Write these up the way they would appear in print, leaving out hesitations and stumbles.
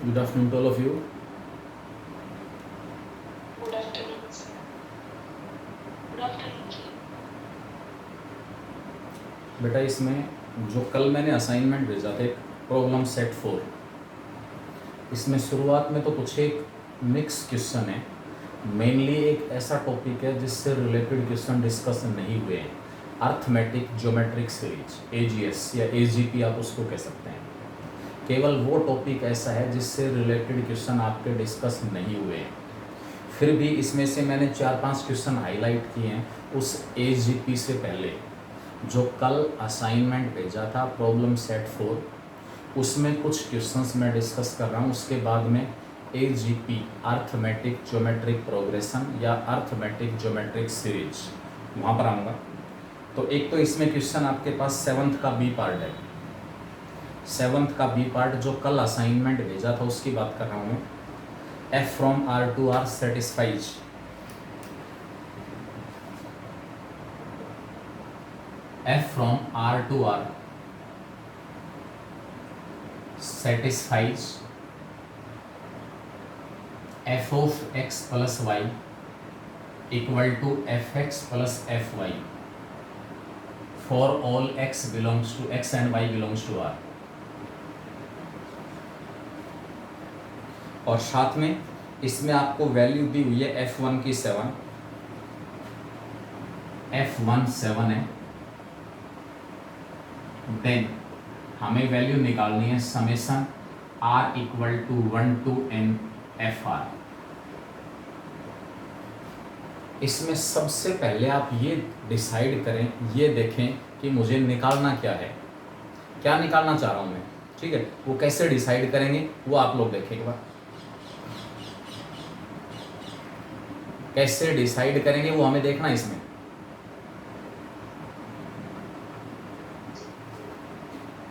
Good afternoon to all of you. Good afternoon, sir. Good afternoon, sir. बेटा इसमें जो कल मैंने असाइनमेंट भेजा था, एक प्रॉब्लम सेट 4, इसमें शुरुआत में तो कुछ एक मिक्स क्वेश्चन है। मेनली एक ऐसा टॉपिक है जिससे रिलेटेड क्वेश्चन डिस्कस नहीं हुए हैं, अर्थमेटिक ज्योमेट्रिक सीरीज, एजीएस या एजीपी आप उसको कह सकते हैं। केवल वो टॉपिक ऐसा है जिससे रिलेटेड क्वेश्चन आपके डिस्कस नहीं हुए हैं। फिर भी इसमें से मैंने 4-5 क्वेश्चन हाईलाइट किए हैं उस एजीपी से पहले। जो कल असाइनमेंट भेजा था प्रॉब्लम सेट 4, उसमें कुछ क्वेश्चंस मैं डिस्कस कर रहा हूँ। उसके बाद में एजीपी, अर्थमेटिक ज्योमेट्रिक प्रोग्रेशन या अर्थमेटिक ज्योमेट्रिक सीरीज, वहाँ पर आऊँगा। तो एक तो इसमें क्वेश्चन आपके पास 7th का बी पार्ट है। 7th का बी पार्ट जो कल असाइनमेंट भेजा था उसकी बात कर रहा हूँ मैं। F from R to R satisfies F from R to R satisfies f of x plus y equal to fx plus fy for all x belongs to x and y belongs to R। और साथ में इसमें आपको value दी हुई है f1 की 7, f1 7 है। Then हमें वैल्यू निकालनी है summation r equal to 1 to n fr। इसमें सबसे पहले आप ये डिसाइड करें, ये देखें कि मुझे निकालना क्या है, क्या निकालना चाह रहा हूँ मैं। ठीक है, वो कैसे डिसाइड करेंगे वो आप लोग देखें एक बार। कैसे डिसाइड करेंगे वो हमें देखना है। इसमें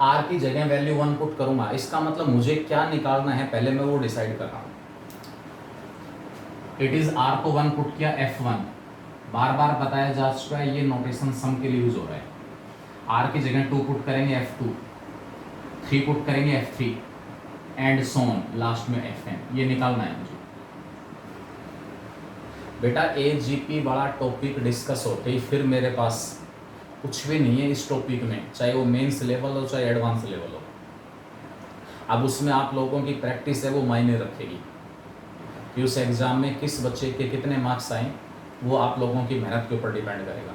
आर की जगह वैल्यू 1 पुट करूंगा, इसका मतलब मुझे क्या निकालना है पहले मैं वो डिसाइड कर रहा हूं। इट इज आर को 1 पुट किया, f1 बार बार बताया जा चुका है, ये नोटेशन सम के लिए यूज हो रहा है। आर की जगह 2 पुट करेंगे, f2 3 पुट करेंगे, f3 and so on, last में fn। ये निकालना है मुझे। बेटा एजीपी बड़ा टॉपिक डिस्कस होते ही फिर मेरे पास कुछ भी नहीं है इस टॉपिक में, चाहे वो मेंस लेवल हो चाहे एडवांस लेवल हो। अब उसमें आप लोगों की प्रैक्टिस है वो मायने रखेगी कि उस एग्ज़ाम में किस बच्चे के कितने मार्क्स आए, वो आप लोगों की मेहनत के ऊपर डिपेंड करेगा।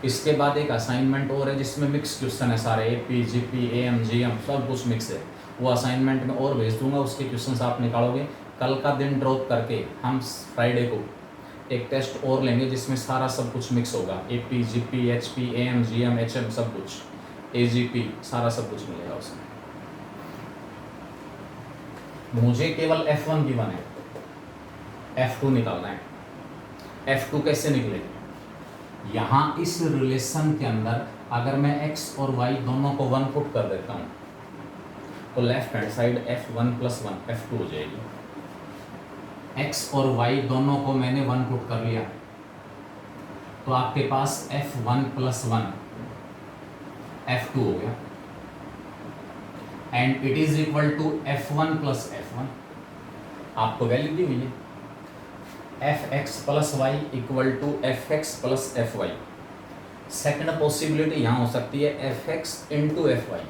इसके बाद एक असाइनमेंट और है जिसमें मिक्स क्वेश्चन है सारे, एपी जीपी एएम जीएम सब कुछ मिक्स है। वो असाइनमेंट में और भेज दूंगा, उसके क्वेश्चन आप निकालोगे। कल का दिन ड्रॉप करके हम फ्राइडे को एक टेस्ट और लेंगे जिसमें सारा सब कुछ मिक्स होगा, AP GP HP am GM HM सब कुछ, एजीपी सारा सब कुछ मिलेगा उसमें। मुझे केवल f1 गिवन है, f2 निकालना है। f2 कैसे निकलेगा? यहाँ इस रिलेशन के अंदर अगर मैं x और y दोनों को 1 पुट कर देता हूँ तो left hand side f1 + 1 f2 हो जाएगी। x और y दोनों को मैंने 1 पुट कर लिया तो आपके पास f1 + 1 f2 हो गया, and it is equal to f1 + f1। आपको वैल्यू दी हुई है fx + y equal to fx + fy। Second possibility यहाँ हो सकती है fx × fy।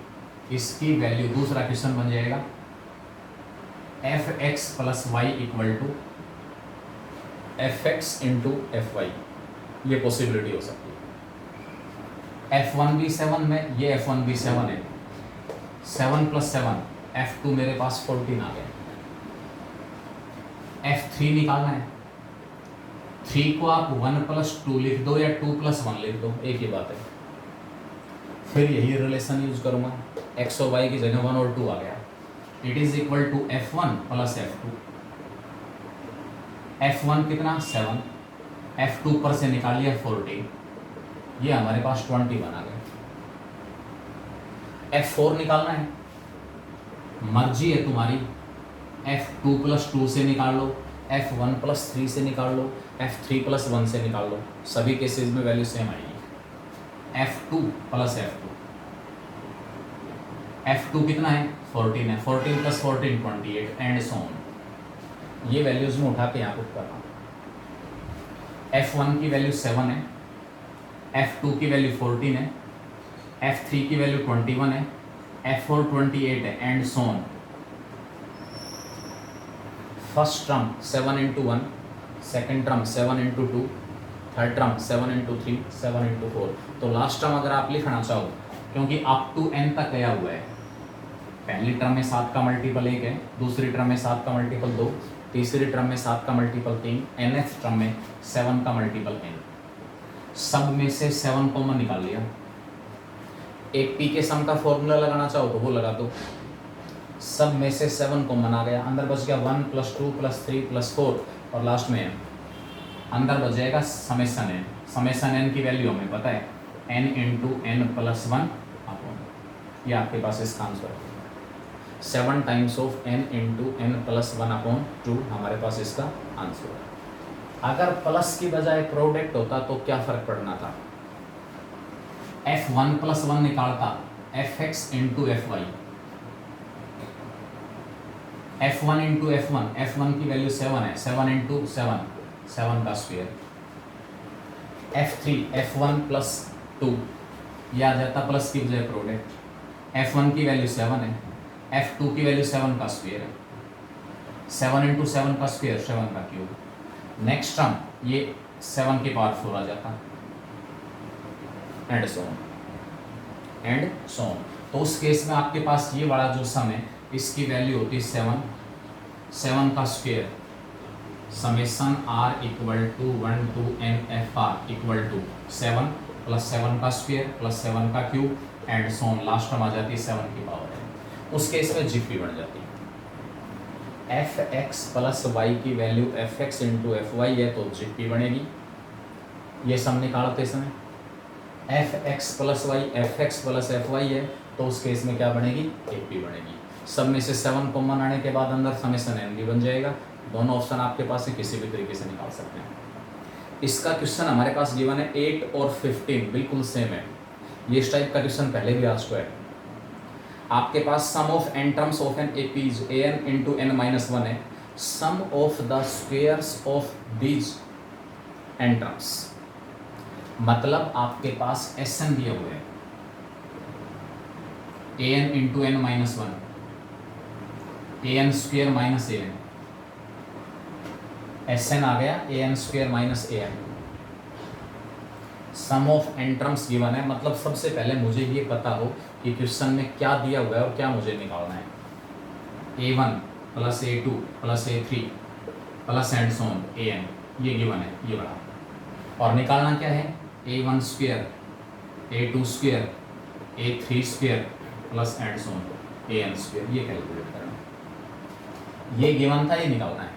इसकी वैल्यू दूसरा क्वेश्चन बन जाएगा fx + y equal to fx × fy। ये पॉसिबिलिटी हो सकती है। f1 भी 7 में, ये f1 भी 7 है, 7 + 7 f2 मेरे पास 14 आ गया। f3 निकालना है, 3 को आप 1 + 2 लिख दो या 2 + 1 लिख दो, एक ही बात है। फिर यही रिलेशन यूज करूंगा, x और y की जगह 1 और 2 आ गया। It is equal to f1 + f2। f1 कितना 7, f2 पर से निकाल लिया 14, ये हमारे पास 21 आ गया। f4 निकालना है, मर्जी है तुम्हारी, f2 + 2 से निकाल लो, f1 + 3 से निकाल लो, f3 + 1 से निकाल लो, सभी केसेस में वैल्यू सेम आएगी। f2 + f2 F2 कितना है 14 है, 14 प्लस 14 28 एंड सो ऑन। ये वैल्यूज में उठा के यहाँ पुट कर रहा हूँ। F1 की वैल्यू 7 है, F2 की वैल्यू 14 है, F3 की वैल्यू 21 है, F4 28 है and so on. First term 7 into 1, second term 7 into 2, third term 7 into 3, 7 into 4। तो लास्ट टर्म अगर आप लिखना चाहो, क्योंकि अप टू n तक गया हुआ है, पहली टर्म में 7 का मल्टीपल 1 है, दूसरी टर्म में 7 का मल्टीपल 2, तीसरी टर्म में 7 का मल्टीपल 3, nth टर्म में 7 का मल्टीपल n। सब में से 7 कॉमन निकाल लिया। एक पी के सम का फॉर्मूला लगाना चाहो तो वो लगा दो। सब में से 7 कॉमन आ गया, अंदर बच गया 1 + 2 + 3 + 4 और लास्ट में n। अंदर बच जाएगा समेशन n। समेशन n की वैल्यू हमें पता है n × n + 1 अपॉन, ये आपके पास इसका आंसर है 7 times of n × n + 1 upon 2 हमारे पास इसका आंसर है। अगर प्लस की बजाय प्रोडक्ट होता तो क्या फ़र्क पड़ना था, f1 + 1 निकालता fx × fy, f1 × f1, f1 की वैल्यू 7 है, 7 × 7, 7 का स्क्वायर, f3 f1 + 2, ये आ जाता प्लस की बजाय प्रोडक्ट, f1 की वैल्यू 7 है, f2 की वैल्यू 7 का स्क्वायर है, 7 × 7 का स्क्वायर 7 का क्यूब। नेक्स्ट टर्म ये 7 की पावर 4 आ जाता and so on and so on. तो उस केस में आपके पास ये वाला जो सम है इसकी वैल्यू होती है 7 का square summation r = 1 to n fr = 7 + 7 का स्क्वायर + 7 का cube and so on. Last term आ जाती है 7 की पावर है। उस केस में जीपी बन जाती है fx + y की वैल्यू fx × fy है तो जीपी बनेगी। ये सम निकालते समय fx + y fx + fy है तो उस केस में क्या बनेगी एपी बनेगी। सब में से 7 कॉमन आने के बाद अंदर समेशन n भी बन जाएगा। दोनों ऑप्शन आपके पास है, किसी भी तरीके से निकाल सकते हैं। इसका क्वेश्चन हमारे पास गिवन है 8 और 15 बिल्कुल सेम है। ये इस टाइप का क्वेश्चन पहले भी आ चुका है। आपके पास sum of n terms of an AP is an × n-1 है, sum of the squares of these n terms, मतलब आपके पास Sn दिए हुए हैं an × n-1, an² - an, Sn आ गया an² - an। Sum of n terms given है, मतलब सबसे पहले मुझे ये पता हो कि क्वेश्चन में क्या दिया हुआ है और क्या मुझे निकालना है। a1 + a2 + a3 + and so on an, ये गिवन है, ये बड़ा। और निकालना क्या है a1² a2² a3² + and so on an², ये कैलकुलेट करना। ये गिवन था, ये निकालना है।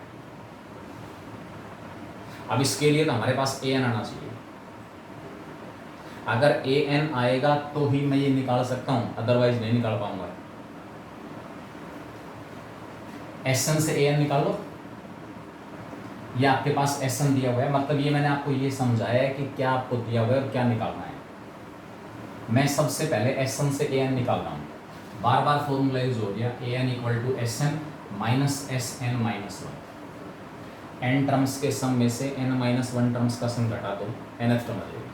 अब इसके लिए तो हमारे पास an आना चाहिए। अगर an आएगा तो ही मैं ये निकाल सकता हूँ, अदरवाइज नहीं निकाल पाऊंगा। Sn से an निकाल लो, ये आपके पास Sn दिया हुआ है, मतलब ये मैंने आपको ये समझाया है कि क्या आपको दिया हुआ है और क्या निकालना है। मैं सबसे पहले Sn से an निकाल रहा हूँ, बार बार फॉर्मूला यूज हो गया an = Sn - Sn - 1। n terms के सम में से n-1 टर्म्स का सम घटा दो, nth टर्म आ जाएगा।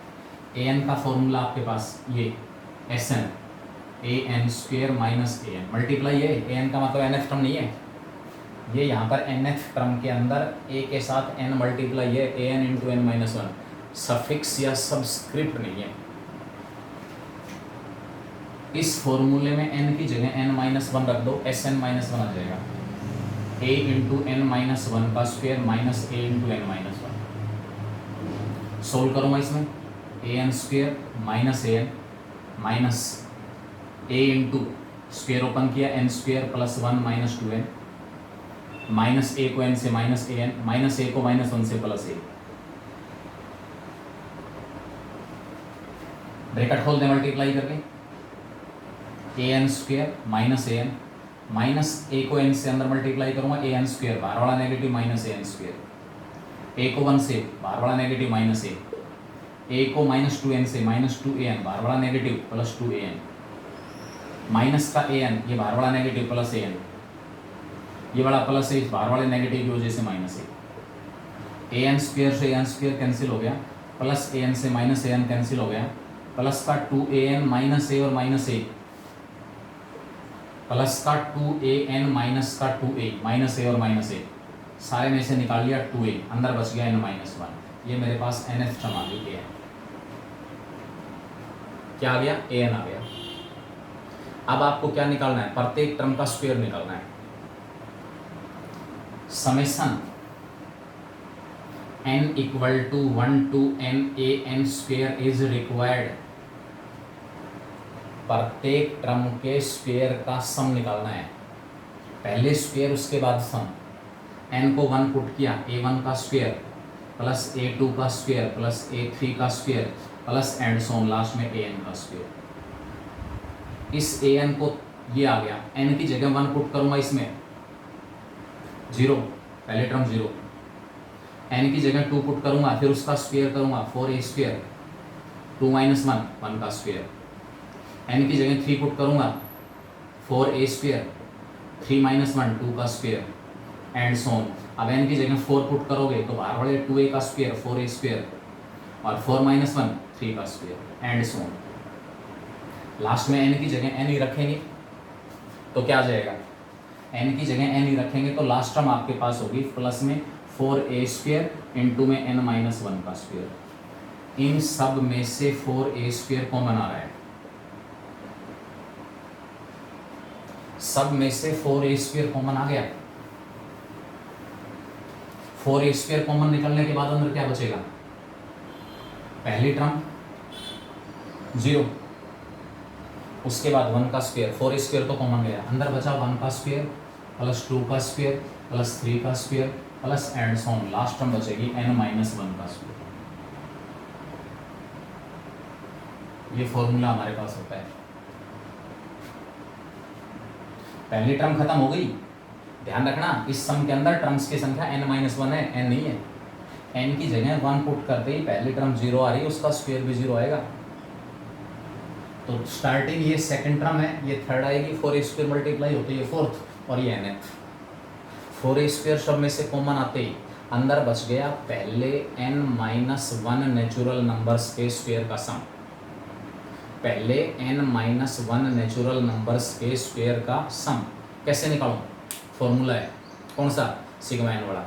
an का फॉर्मूला आपके पास ये Sn an² - an मल्टीप्लाई है, an का मतलब nth टर्म नहीं है, ये यहाँ पर nth टर्म के अंदर a के साथ n मल्टीप्लाई है an × n-1, सफिक्स या सबस्क्रिप्ट नहीं है। इस फॉर्मूले में n की जगह n-1 रख दो, Sn - 1 आ जाएगा a × n-1 का square minus a × n-1। Solve करूँगा इसमें an² - an minus a × square open किया n² + 1 - 2n, माइनस a को n से माइनस an, माइनस a को -1 से +a, ब्रैकेट खोल दे मल्टीप्लाई करके an² - an, माइनस a को n से अंदर मल्टीप्लाई करूँगा an² बाहर वाला नेगेटिव माइनस an², a को 1 से बाहर वाला नेगेटिव माइनस a को -2n से -2an बाहर वाला नेगेटिव +2an, माइनस का ए एन, ये बाहर वाला नेगेटिव प्लस ए एन, ये वाला प्लस ए, बाहर वाले नेगेटिव की वजह से माइनस ए एन स्क्वेयर से ए एन स्क्वेयर कैंसिल हो गया, प्लस ए एन से माइनस ए एन कैंसिल हो गया, प्लस का 2an माइनस ए और माइनस ए, प्लस का 2an माइनस का 2a, माइनस ए और माइनस ए, सारे में से निकाल लिया 2a, अंदर बच गया n माइनस 1। ये मेरे पास nth टर्म आ गई an, क्या आ गया an आ गया। अब आपको क्या निकालना है, प्रत्येक टर्म का स्क्वायर निकालना है। Summation n equal to 1 to n a n square is required, प्रत्येक टर्म के स्क्वेयर का सम निकालना है। पहले स्क्वेयर उसके बाद सम, n को 1 पुट किया, a1 का स्क्वेयर प्लस a2 का स्क्वेयर प्लस a3 का square plus and so on, last में an का स्क्वेयर। इस an को, ये आ गया, n की जगह 1 पुट करूंगा इसमें 0, पहले टर्म 0, n की जगह 2 पुट करूंगा, फिर उसका स्क्वायर करूंगा 4a स्क्वायर, 2 माइनस 1 का स्क्वायर, n की जगह 3 पुट करूंगा 4a स्क्वायर, 3 माइनस 2 का स्क्वायर एंड सो ऑन। अब n की जगह 4 पुट करोगे तो बाहर वाले 2a का स्क्वायर 4a स्क्वायर और 4 माइनस 3 का square and so on. Last में n की जगह n ही रखेंगे तो क्या आ जाएगा, n की जगह n ही रखेंगे तो लास्ट टर्म आपके पास होगी प्लस में 4a स्क्वायर इंटू में n माइनस 1 का स्क्वायर। इन सब में से 4a स्क्वायर कॉमन आ रहा है, सब में से 4a स्क्वायर कॉमन आ गया। 4a स्क्वायर कॉमन निकलने के बाद अंदर क्या बचेगा, पहली टर्म 0, उसके बाद 1 का स्क्वायर, 4a स्क्वायर तो कॉमन गया, अंदर बचा 1 का स्क्वायर प्लस 2 का स्क्वायर प्लस 3 का square plus and so on, last term बचेगी n माइनस 1 का स्क्वायर। ये फॉर्मूला हमारे पास होता है। पहली टर्म खत्म हो गई, ध्यान रखना इस सम के अंदर टर्म्स की संख्या n माइनस 1 है, n नहीं है। n की जगह 1 पुट करते ही पहली टर्म 0 आ रही है, उसका स्क्वायर भी 0 आएगा। तो स्टार्टिंग ये सेकंड टर्म है, ये थर्ड आएगी, 4a स्क्वायर मल्टीप्लाई होती है फोर्थ और ये nth। 4a स्क्वायर सब में से कॉमन आते ही अंदर बच गया पहले n माइनस 1 नेचुरल नंबर्स के स्क्वायर का सम, पहले n माइनस 1 नेचुरल नंबर्स के स्क्वायर का सम। कैसे निकालूं, फॉर्मूला है कौन सा, सिग्मा n वाला।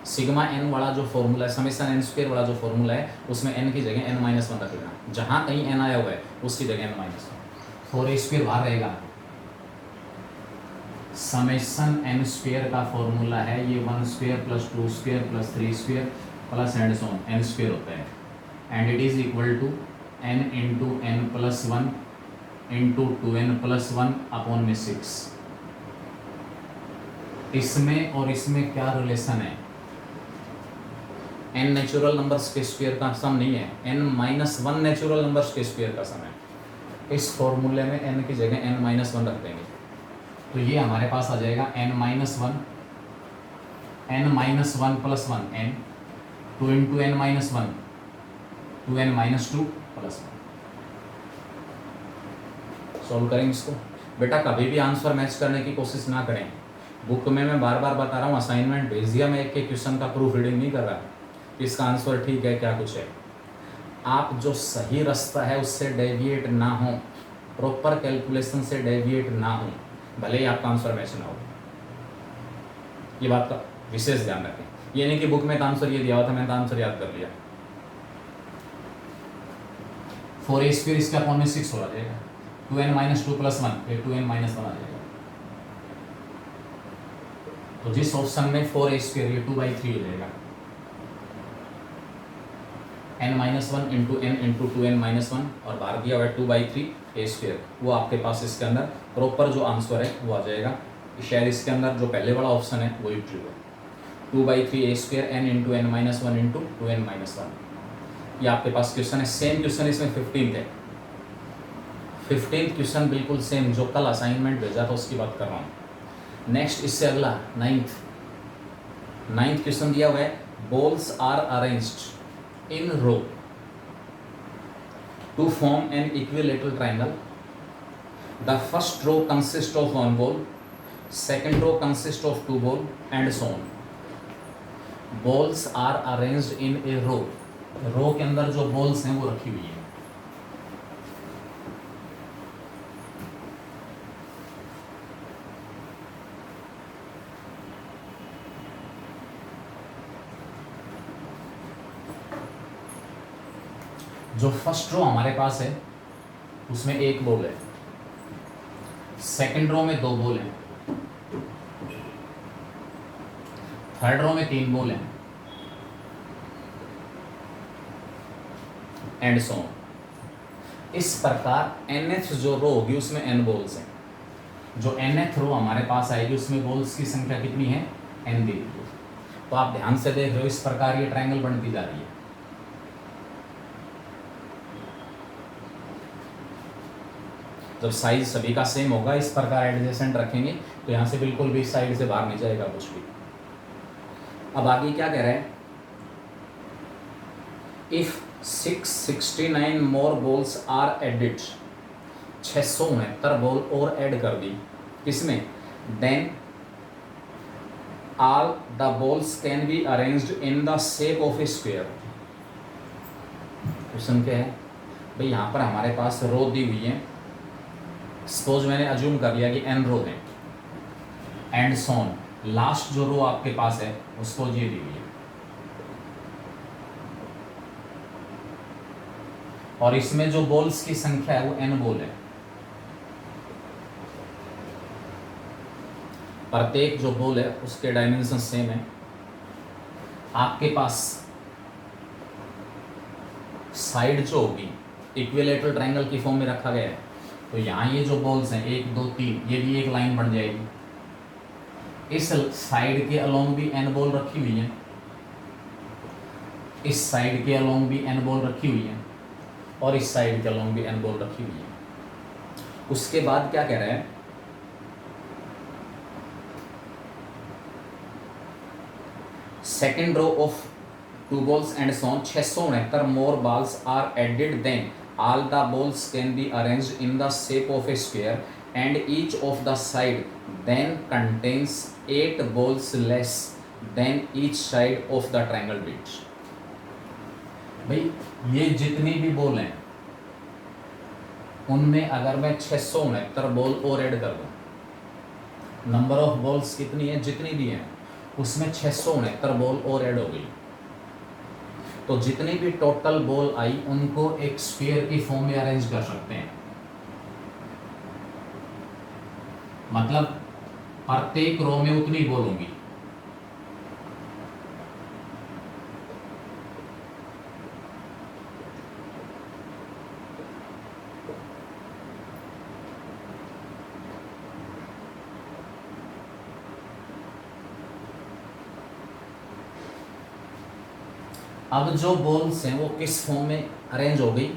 सिग्मा n वाला जो फॉर्मूला है, समेशन n स्क्वायर वाला जो फॉर्मूला है, उसमें n की जगह n माइनस 1 रख लेना, जहाँ कहीं n आया हुआ है उसकी जगह n माइनस 1। 4a स्क्वायर बाहर रहेगा, समेशन n स्क्वायर का फॉर्मूला है ये 1 square plus 2 square plus 3 square plus and so on, n square होता है and it is equal to n into n plus 1 into 2n plus 1 upon में 6। इसमें और इसमें क्या रिलेशन है, n नेचुरल नंबर्स के स्क्वायर का सम नहीं है, n माइनस 1 नेचुरल नंबर्स के स्क्वायर का सम है। इस फॉर्मूले में n की जगह n माइनस 1 रख देंगे तो ये हमारे पास आ जाएगा n minus 1, n minus 1 plus 1 n, 2 into n minus 1, 2n minus 2 plus 1। Solve करेंगे इसको। बेटा कभी भी आंसर मैच करने की कोशिश ना करें, बुक में मैं बार बार बता रहा हूँ, असाइनमेंट भेज दिया, मैं एक क्वेश्चन का प्रूफ रीडिंग नहीं कर रहा कि इसका आंसर ठीक है क्या कुछ है। आप जो सही रास्ता है उससे डेविएट ना हो, प्रॉपर कैलकुलेशन से डेविएट ना हो, भले ही आपका आंसर मैच ना हो। ये बात का विशेष ध्यान रखें। ये नहीं कि बुक में का आंसर ये दिया हुआ था मैंने आंसर याद कर लिया। 4a स्क्वायर इसके अपॉन में 6 हो जाएगा, 2n माइनस 2 प्लस 1, फिर 2n माइनस 1 आ जाएगा। तो जिस ऑप्शन में 4a स्क्वायर ये 2/3 हो जाएगा, n minus 1 into n into 2n minus 1 और बाहर दिया हुआ है 2/3 a स्क्वायर, वो आपके पास इसके अंदर प्रॉपर जो आंसर है वो आ जाएगा। शायद इसके अंदर जो पहले वाला ऑप्शन है वही ट्रू है, 2/3 a square n into n minus 1 into 2n minus 1। ये आपके पास क्वेश्चन है। सेम क्वेश्चन इसमें 15th है, 15th क्वेश्चन बिल्कुल सेम जो कल असाइनमेंट भेजा था उसकी बात कर रहा हूँ। नेक्स्ट इससे अगला 9th क्वेश्चन दिया हुआ है, balls are arranged in row to form an equilateral triangle the first row consist of one ball, second row consist of two ball and so on. Balls are arranged in a row, row के अंदर जो balls हैं वो रखी हुई है। जो first row हमारे पास है उसमें एक बॉल है, सेकंड रो में दो बॉल हैं, थर्ड रो में तीन बॉल हैं एंड सो ऑन। इस प्रकार nth जो रो होगी उसमें n बॉल्स हैं। जो nth रो हमारे पास आएगी उसमें बॉल्स की संख्या कितनी है, n दी हुई है। तो आप ध्यान से देख रहे हो इस प्रकार ये ट्रायंगल बनती जा रही है। जब साइज सभी का सेम होगा इस प्रकार एडजेसेंट रखेंगे तो यहाँ से बिल्कुल भी साइड से बाहर नहीं जाएगा कुछ भी। अब आगे क्या कह रहा है, if 669 more balls are added, 669 ball और ऐड कर दी किसमें, then all the balls can be arranged in the shape of a square. Question क्या है भाई, यहाँ पर हमारे पास रो दी हुई है, सपोज मैंने अज्यूम कर लिया कि n रो है एंड सोन, लास्ट जो रो आपके पास है उसको ये दी हुई है और इसमें जो बॉल्स की संख्या है वो n बॉल है। प्रत्येक जो बॉल है उसके डायमेंशन सेम है। आपके पास साइड जो होगी इक्विलेटरल ट्रायंगल की फॉर्म में रखा गया है, तो यहाँ ये जो बॉल्स हैं 1 2 3 ये भी एक लाइन बन जाएगी। इस साइड के अलोंग भी n बॉल रखी हुई है, इस साइड के अलोंग भी n बॉल रखी हुई है और इस साइड के अलोंग भी n बॉल रखी हुई है। उसके बाद क्या कह रहा है, second row of two balls and so on, 669 more balls are added then all the balls can be arranged in the shape of a square and each of the side then contains 8 balls less than each side of the triangle bit। भाई ये जितनी भी ball हैं उनमें अगर मैं 669 ball और add कर दूं, नंबर ऑफ बॉल्स कितनी है, जितनी भी हैं उसमें 669 बॉल और ऐड हो गई, तो जितनी भी टोटल बॉल आई उनको एक स्फीयर की फॉर्म में अरेंज कर सकते हैं। मतलब प्रत्येक रो में उतनी बॉल होंगी। अब जो बॉल्स हैं वो किस फॉर्म में अरेंज हो गई,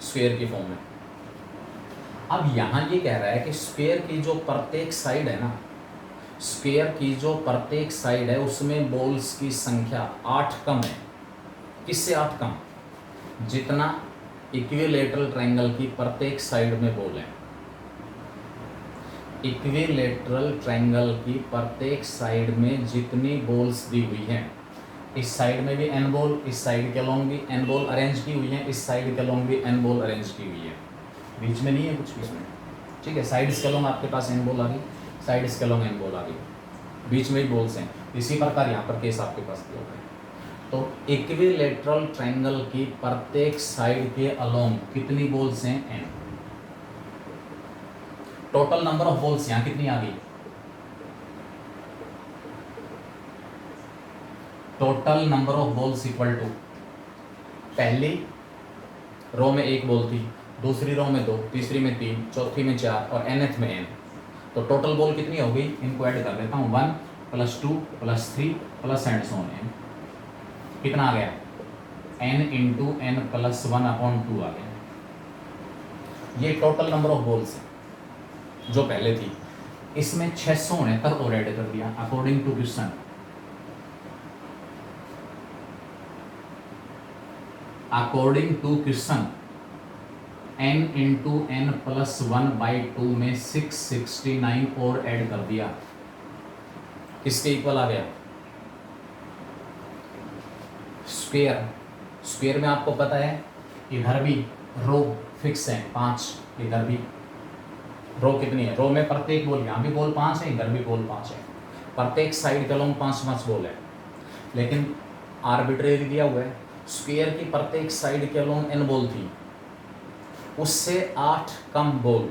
स्फीयर की फॉर्म में। अब यहाँ ये कह रहा है कि स्फीयर की जो प्रत्येक साइड है ना, स्फीयर की जो प्रत्येक साइड है उसमें बॉल्स की संख्या 8 कम है। किससे 8 कम, जितना इक्विलेटरल ट्रायंगल की प्रत्येक साइड में बॉल है। इक्विलेटरल ट्रायंगल की प्रत्येक साइड में जितनी बॉल्स दी हुई हैं, इस साइड में भी n बॉल, इस साइड के अलोंग भी n बॉल अरेंज की हुई है, इस साइड के अलोंग भी n बॉल अरेंज की हुई है, बीच में नहीं है कुछ भी इसमें। ठीक है, साइड्स के अलोंग आपके पास n बॉल आ गई, साइड्स के अलोंग n बॉल आ गई, बीच में ही बॉल्स हैं। इसी प्रकार यहाँ पर केस आपके पास दिया हुआ है। तो इक्विलेटरल ट्रायंगल की प्रत्येक साइड के अलोंग कितनी बॉल्स हैं, n। Total number of balls यहाँ कितनी आ गई, total number of balls equal to, पहली रो में एक बॉल थी, दूसरी रो में 2, तीसरी में 3, चौथी में 4 और nth में n। तो टोटल बॉल कितनी हो गई, इनको ऐड कर लेता हूँ, 1 + 2 + 3 + एंड सो ऑन n। कितना आ गया, n × n + 1/2 आ गया। ये टोटल नंबर ऑफ बॉल्स है जो पहले थी। इसमें 669 और ऐड कर दिया according to question. According to question n into N plus 1/2 में 669 और ऐड कर दिया, किसके इक्वल आ गया? स्क्वायर। स्क्वायर में आपको पता है इधर भी रो फिक्स है 5, इधर भी रो कितनी है? रो में प्रत्येक बोल, यहाँ भी बोल 5 है, इधर भी बोल 5 है, प्रत्येक साइड के लॉन्ग 5-5 बोल है, लेकिन आर्बिट्रेरी दिया हुआ है। स्क्वायर की प्रत्येक साइड के लॉन्ग n बोल थी, उससे 8 कम बोल।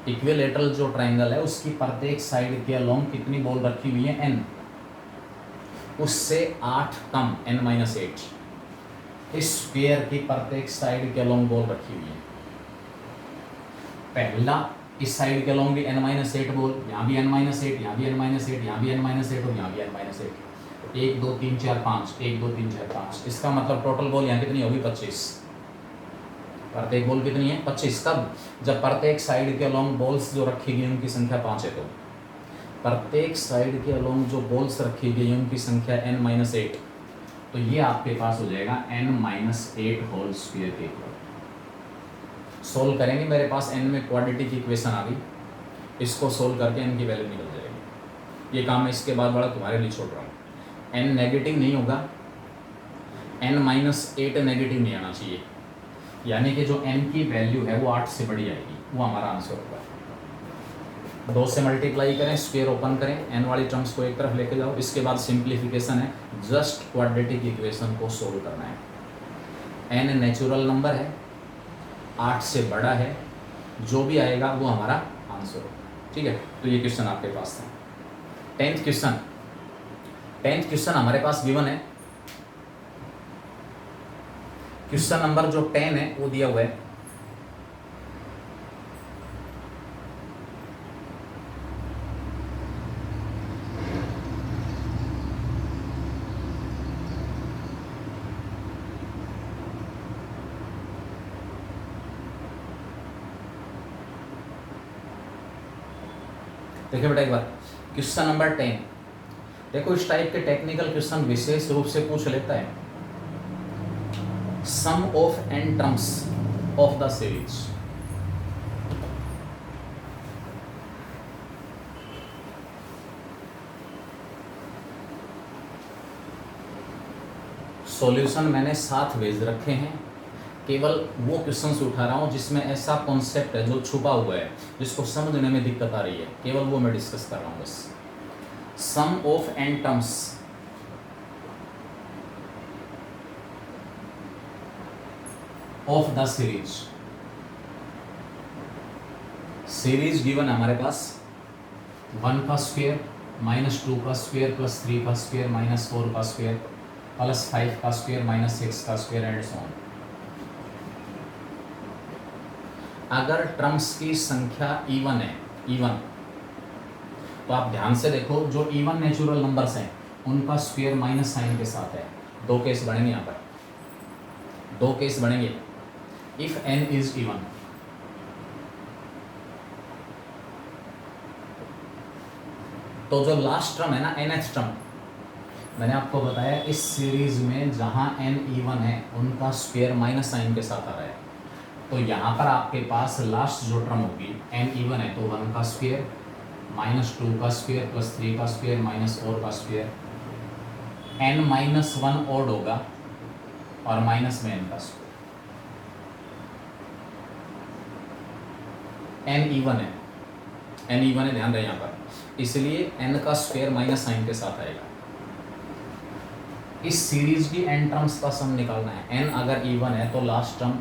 इक्विलेटरल जो ट्रायंगल है उसकी प्रत्येक साइड के लॉन्ग कितनी बोल रखी हुई है? n, उससे 8 कम n-8। इस स्क्वायर की प्रत्येक साइड के लॉन्ग बोल रखी हुई है। पहला इस साइड के लॉन्ग भी n-8 बोल, यहाँ भी n-8, यहाँ भी n-8, यहाँ भी n-8 और यहाँ भी n-8। 1 2 3 4 5, 1 2 3 4 5। इसका मतलब टोटल बोल यहाँ कितनी होगी? 25। प्रत्येक बोल कितनी है? 25। कब? जब प्रत्येक साइड के लॉन्ग बोल्स जो रखी गई उनकी संख्या 5 है। तो प्रत्येक साइड के लॉन्ग जो बोल्स रखी गई उनकी संख्या n-8, तो ये आपके पास हो जाएगा n-8 होल स्क्वायर के इक्वल। सोल्व करेंगे, मेरे पास n में क्वाड्रेटिक इक्वेशन आ गई, इसको सोल्व करके n की वैल्यू निकल जाएगी। ये काम मैं इसके बाद बड़ा तुम्हारे लिए छोड़ रहा हूँ। n नेगेटिव नहीं होगा, n-8 नेगेटिव नहीं आना चाहिए, यानी कि जो n की वैल्यू है वो 8 से बड़ी आएगी, वो हमारा आंसर होगा। 2 से मल्टीप्लाई करें, स्क्वायर ओपन करें, n वाली टर्म्स को एक तरफ लेके जाओ, इसके बाद सिंप्लीफिकेशन है, जस्ट क्वाड्रेटिक इक्वेशन को सोल्व करना है। n नेचुरल नंबर है, 8 से बड़ा है, जो भी आएगा वो हमारा आंसर होगा। ठीक है, तो ये क्वेश्चन आपके पास था। 10th क्वेश्चन हमारे पास गिवन है। क्वेश्चन नंबर जो 10 है वो दिया हुआ है। देखिए बेटा एक बार, क्वेश्चन नंबर 10, देखो इस टाइप के टेक्निकल क्वेश्चन विशेष रूप से पूछ लेता है। Sum of n terms of the series. Solution मैंने 7 भेज रखे हैं, केवल वो क्वेश्चंस उठा रहा हूँ जिसमें ऐसा कॉन्सेप्ट है जो छुपा हुआ है, जिसको समझने में दिक्कत आ रही है, केवल वो मैं डिस्कस कर रहा हूँ बस। Sum of n terms of the series. Series given है हमारे पास 1 का स्क्वायर -2 का स्क्वायर प्लस 3 का स्क्वायर -4 का स्क्वायर प्लस 5 का स्क्वायर -6 का स्क्वायर एंड सो ऑन। अगर टर्म्स की संख्या इवन है, इवन, तो आप ध्यान से देखो, जो इवन नेचुरल नंबर्स हैं उनका स्क्वायर माइनस साइन के साथ है। 2 केस बनेंगे यहाँ पर, 2 केस बनेंगे। इफ n इज इवन, तो जो लास्ट टर्म है ना, nth टर्म, मैंने आपको बताया इस सीरीज में जहां n इवन है उनका स्क्वायर माइनस साइन के साथ आ रहा है। तो यहाँ पर आपके पास लास्ट जो टर्म होगी, n इवन है तो 1 का स्क्वायर -2 का स्क्वायर प्लस 3 का स्क्वायर -4 का स्क्वायर, n-1 ऑड होगा और माइनस में n का स्क्वायर। n इवन है, n इवन है, ध्यान रहे यहाँ पर, इसलिए n का स्क्वायर माइनस साइन के साथ आएगा। इस सीरीज की n टर्म्स का सम निकालना है। n अगर इवन है तो last term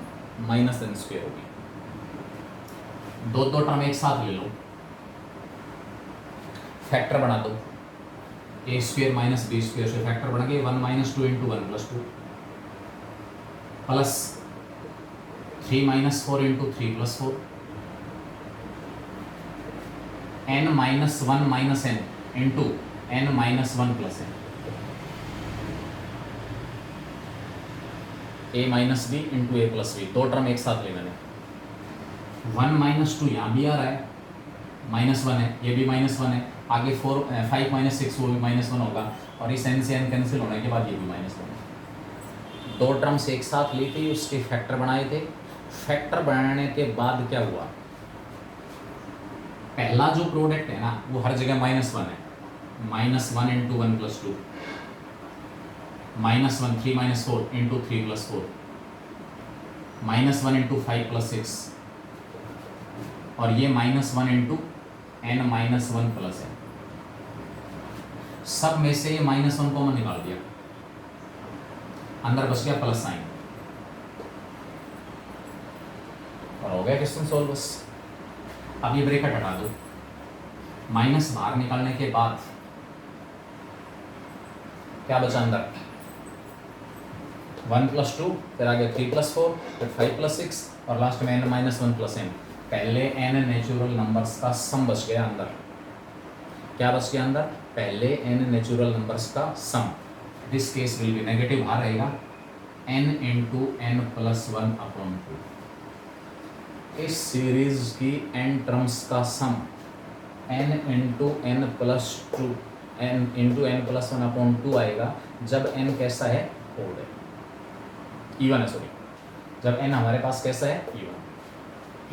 minus n square होगी। दो टर्म एक साथ ले लो, फैक्टर बना दो, a square minus b square से फैक्टर बना के 1 - 2 × 1 + 2 plus 3 - 4 × 3 + 4 n - 1 - n × n - 1 + n a - b × a + b। 2 term एक साथ लेना है। 1 - 2 यहाँ भी आ रहा है, -1 है, ये भी -1 है, आगे 5 - 6 वो भी -1 होगा, और इस n से n कैंसिल होने के बाद ये भी -1 है। दो टर्म्स एक साथ ली थी, उसके फैक्टर बनाए थे। फैक्टर बनाने के बाद क्या हुआ, पहला जो प्रोडक्ट है ना वो हर जगह -1 है। -1 × 1 + 2, -1 3 - 4 × 3 + 4, -1 × 5 + 6, और ये -1 × n-1 प्लस है। सब में से ये -1 कॉमन निकाल दिया, अंदर बच गया प्लस साइन, और हो गया क्वेश्चन सॉल्व बस। अब ये ब्रैकेट हटा दो, माइनस बाहर निकालने के बाद क्या बचा अंदर, 1 + 2, फिर आगे 3 + 4, फिर 5 + 6, और लास्ट में n-1 + n। पहले n नेचुरल नंबर्स का सम बच गया अंदर। क्या बच गया अंदर, पहले n नेचुरल नंबर्स का सम। This case will be negative, बाहर रहेगा n × n+1/2। इस सीरीज की n टर्म्स का सम n × n+2 n × n+1/2 आएगा जब n कैसा है, ओड है, इवन है, सॉरी, जब n हमारे पास कैसा है, इवन।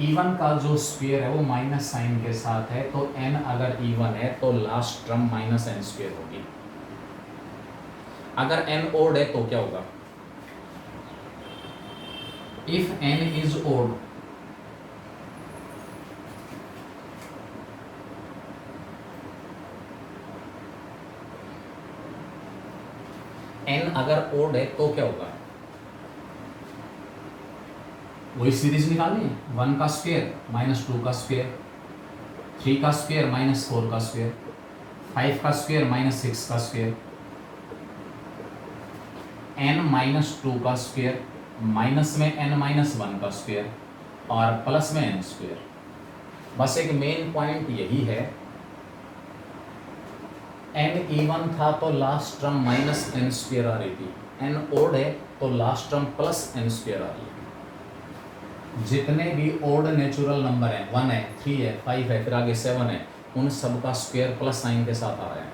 इवन का जो स्क्वायर है वो माइनस साइन के साथ है, तो n अगर इवन है तो लास्ट टर्म -n² होगी। अगर n ओड है तो क्या होगा, if n is odd, n अगर ओड है तो क्या होगा, वही सीरीज निकालनी है, 1 का स्क्वायर -2 का स्क्वायर, 3 का स्क्वायर -4 का स्क्वायर, 5 का स्क्वायर -6 का स्क्वायर, n-2 का स्क्वायर, माइनस में n-1 का स्क्वायर, और प्लस में n²। बस एक मेन पॉइंट यही है, n इवन था तो लास्ट टर्म -n² आ रही थी, n ओड है तो लास्ट टर्म +n² आ रही है। जितने भी ओड नेचुरल नंबर हैं, 1 है, 3 है, 5 है, फिर आगे 7 है, उन सब का स्क्वायर प्लस साइन के साथ आ रहा है।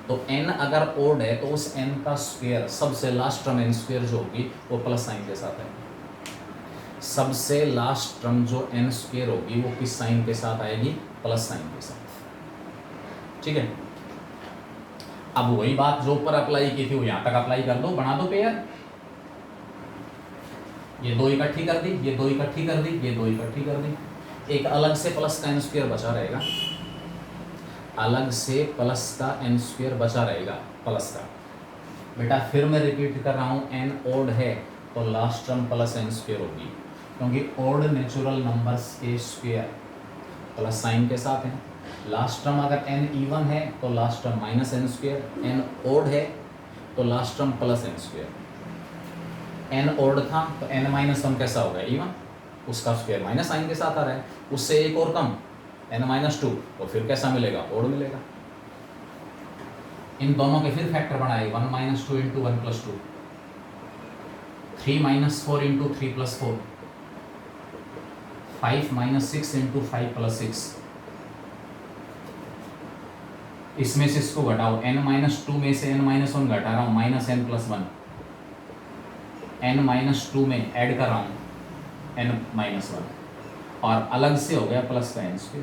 तो n अगर ओड है तो उस n का स्क्वायर, सबसे लास्ट टर्म n² जो होगी वो प्लस साइन के साथ है। सबसे लास्ट टर्म जो n² होगी वो किस साइन के साथ आएगी, प्लस साइन के साथ। ठीक है, अब वही बात जो ऊपर अप्लाई की थी वो यहाँ तक अप्लाई कर दो, बना दो पेयर। ये 2 इकट्ठी कर दी, ये 2 इकट्ठी कर दी, ये 2 इकट्ठी कर दी, एक अलग से प्लस का n² बचा रहेगा, अलग से प्लस का n² बचा रहेगा, प्लस का। बेटा फिर मैं रिपीट कर रहा हूँ, n ओड है तो लास्ट टर्म +n² होगी, क्योंकि ओड नेचुरल नंबर्स के स्क्वायर प्लस साइन के साथ हैं। लास्ट टर्म अगर n इवन है तो last term -n², n odd है तो last term +n²। n odd था तो n-1 कैसा होगा, इवन, उसका स्क्वायर माइनस साइन के साथ आ रहा है, उससे एक और कम n-2, तो फिर कैसा मिलेगा, ओड मिलेगा। इन दोनों के फिर फैक्टर बनाए, 1 - 2 × 1 + 2, 3 - 4 × 3 + 4, 5 - 6 × 5 + 6। इसमें से इसको घटाओ, n-2 में से n-1 घटा रहा हूँ, -n+1, n-2 में ऐड कर रहा हूँ n-1, और अलग से हो गया प्लस का n²।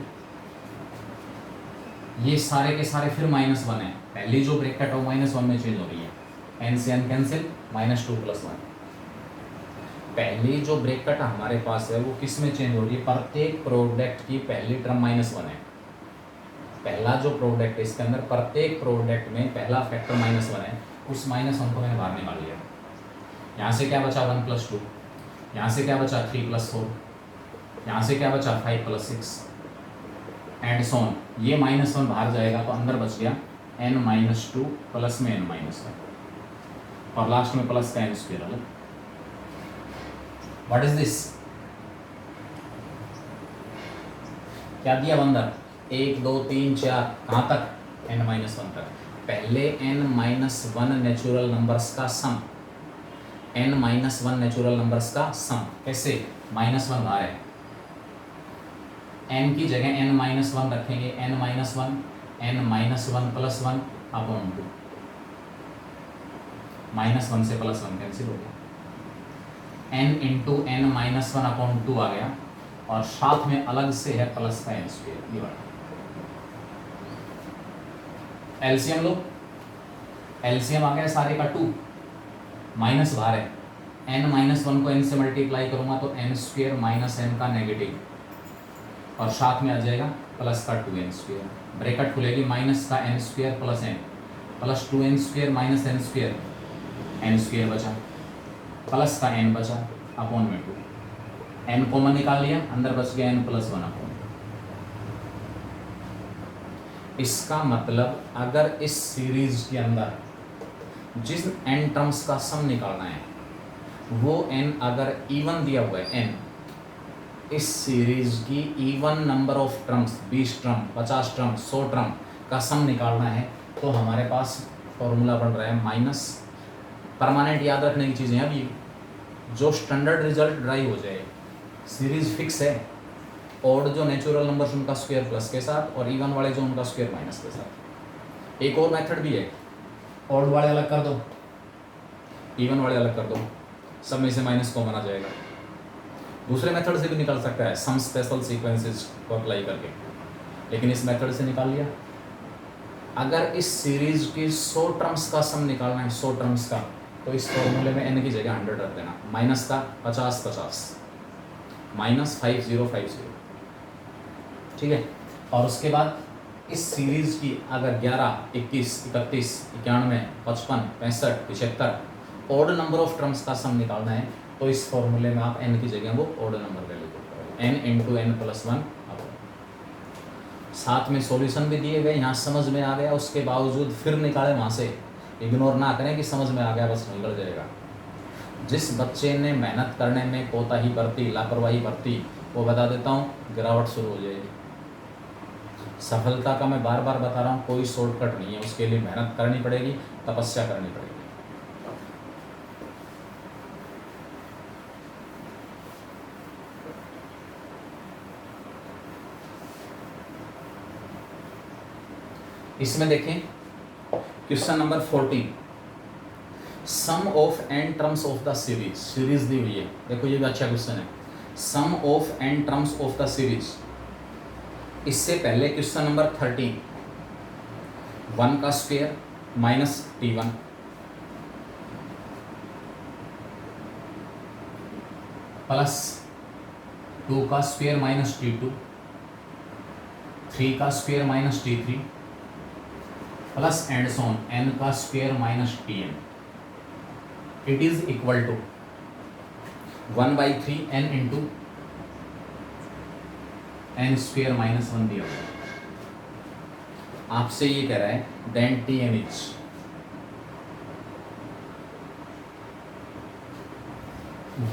ये सारे के सारे फिर -1 है, पहली जो ब्रैकेट है वो -1 में चेंज हो रही है, n से n कैंसिल, -2 + 1। पहली जो ब्रैकेट हमारे पास है वो किस में चेंज हो रही है, प्रत्येक प्रोडक्ट की पहली टर्म -1 है। पहला जो प्रोडक्ट है इसके अंदर प्रत्येक प्रोडक्ट में पहला फैक्टर -1 है, उस -1 को मैंने बाहर निकाल लिया। यहाँ से क्या बचा, 1 + 2, यहाँ से क्या बचा, 3 + 4, यहाँ से क्या बचा, 5 + 6, एंड सो ऑन। ये -1 बाहर जाएगा तो अंदर बच गया n-2 प्लस में n-1, और लास्ट में प्लस का n² अलग। व्हाट इज दिस, क्या दिया अंदर, 1 2 3 4, कहाँ तक, n-1 तक। पहले n-1 नेचुरल नंबर्स का सम, n-1 नेचुरल नंबर्स का सम, कैसे, -1 बाहर है, n की जगह n-1 रखेंगे, n-1 + 1/2, -1 से +1 कैंसिल हो गया, n इंटू n -1/2 आ गया, और साथ में अलग से है प्लस का n², ये वाला एलसीएम लो, एलसीएम आ गया सारे का 2, माइनस बाहर है, n-1 को n से मल्टीप्लाई करूंगा तो n² -n का नेगेटिव, और साथ में आ जाएगा प्लस का 2n², ब्रैकेट खुलेगी माइनस का n² plus n, plus 2n² minus n², n² बचा, प्लस का n बचा, अपॉन में 2, n कॉमन निकाल लिया, अंदर बच गया n+1 अपॉन। इसका मतलब अगर इस सीरीज के अंदर जिस n टर्म्स का सम निकालना है वो n अगर इवन दिया हुआ है, n इस सीरीज की even number of terms 20 term 50 term 100 term का सम निकालना है, तो हमारे पास फॉर्मूला बन रहा है माइनस, परमानेंट याद रखने की चीज़ें, अब ये जो स्टैंडर्ड रिजल्ट ड्राइव हो जाए, सीरीज फिक्स है, और जो नेचुरल नंबर्स उनका स्क्वायर प्लस के साथ, और इवन वाले जो उनका स्क्वायर माइनस के साथ। एक और मेथड भी है, ऑड वाले अलग कर दो, इवन वाले अलग कर दो, सब में से माइनस कॉमन आ जाएगा। दूसरे मेथड से भी निकल सकता है, सम स्पेशल सीक्वेंसेस को अप्लाई करके, लेकिन इस मेथड से निकाल लिया। अगर इस सीरीज की 100 टर्म्स का सम निकालना है, 100 टर्म्स का, तो इस फॉर्मूले में n की जगह 100 रख देना, माइनस का 50 माइनस 5050, ठीक है। और उसके बाद इस सीरीज की अगर 11 21 31 91 55 65 75 ऑड नंबर ऑफ टर्म्स का सम निकालना है, तो इस फॉर्मूले में आप n की जगह वो ऑड नंबर वैल्यू करोगे, n इंटू n+1। साथ में सॉल्यूशन भी दिए गए, यहाँ समझ में आ गया, उसके बावजूद फिर निकाले वहाँ से, इग्नोर ना करें कि समझ में आ गया बस निकल जाएगा। जिस बच्चे ने मेहनत करने में कोताही बरती, लापरवाही बरती, वो बता देता हूँ गिरावट शुरू हो जाएगी। सफलता का मैं बार बार बता रहा हूँ, कोई शॉर्टकट नहीं है, उसके लिए मेहनत करनी पड़ेगी, तपस्या करनी पड़ेगी। इसमें देखें question number 14, sum of n terms of the series, series दी हुई है, देखो ये भी अच्छा क्वेश्चन है, sum of n terms of the series. इससे पहले क्वेश्चन नंबर 13, 1 का स्क्वायर माइनस t1 प्लस 2 का स्क्वायर माइनस t2, 3 का square minus t3 plus and so on n का square minus tn, it is equal to 1/3 n into n square -1 दिया हुआ। आपसे ये कह रहा है देन tn इज,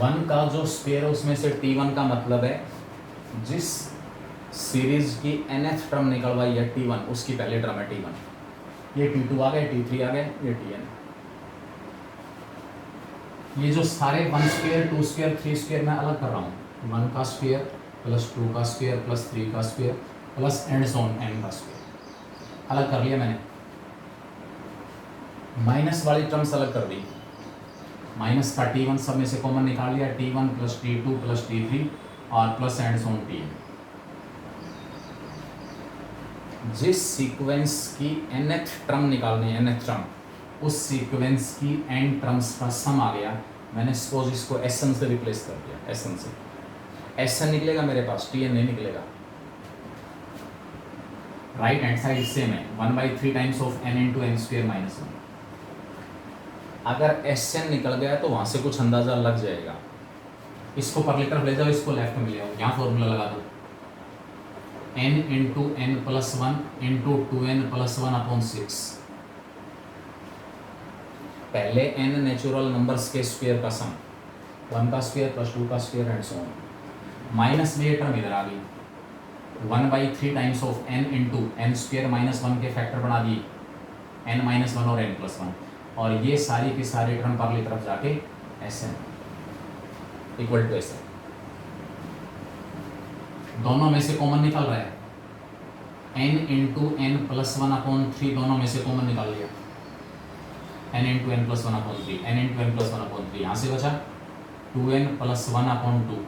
वन का जो स्क्वायर है उसमें से t1 का मतलब है जिस सीरीज की nth टर्म निकलवाई है t1, उसकी पहले टर्म है t1, ये t2 आ गए, t3 आ गए, ये tn। ये जो सारे 1 स्क्वायर 2 स्क्वायर 3 स्क्वायर मैं अलग कर रहा हूँ, 1 का स्क्वायर प्लस 2 का स्क्वायर प्लस 3 का square plus and so on n का स्क्वायर अलग कर लिया मैंने। माइनस वाली टर्म्स अलग कर दी, माइनस का t1 सब में से कॉमन निकाल लिया, t1 plus t2 plus t3 और प्लस एंड सोन tn। जिस सीक्वेंस की nth टर्म निकालनी है, nth टर्म, उस सीक्वेंस की n टर्म्स का सम आ गया, मैंने सपोज इसको Sn से रिप्लेस कर दिया, Sn से Sn निकलेगा मेरे पास, Tn नहीं निकलेगा। राइट हैंड साइड सेम है, 1/3 times of n into n square minus 1। अगर Sn निकल गया तो वहाँ से कुछ अंदाज़ा लग जाएगा। इसको परली तरफ ले जाओ, इसको लेफ्ट में ले आओ, यहाँ फॉर्मूला लगा दो, n into n+1 into 2n+1/6। पहले n नेचुरल नंबर्स के स्क्वायर का सम, 1 का स्क्वायर प्लस 2 का square and so on, minus में ये टर्म इधर आ गई, 1/3 times of n into n square -1 के फैक्टर बना दिए, n-1 और n+1, और ये सारी की सारी टर्म परली तरफ जाके Sn इक्वल टू Sn। दोनों में से कॉमन निकल रहा है, n इंटू n+1/3 दोनों में से कॉमन निकाल लिया, N into N plus 1/3, N into N plus 1/3, यहाँ से बचा 2n प्लस 1/2,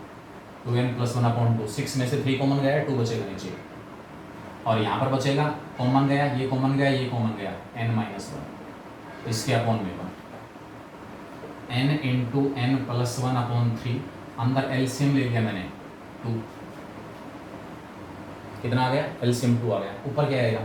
2n प्लस 1/2, 6 में से 3 कॉमन गया है, 2 बचेगा नीचे, और यहाँ पर बचेगा कॉमन गया, ये कॉमन गया, ये कॉमन गया, n-1 इसके अपॉन में n इंटू एन प्लस 1/3, अंदर एलसीएम ले लिया मैंने 2, कितना आ गया, एलसीएम 2 आ गया, ऊपर क्या आएगा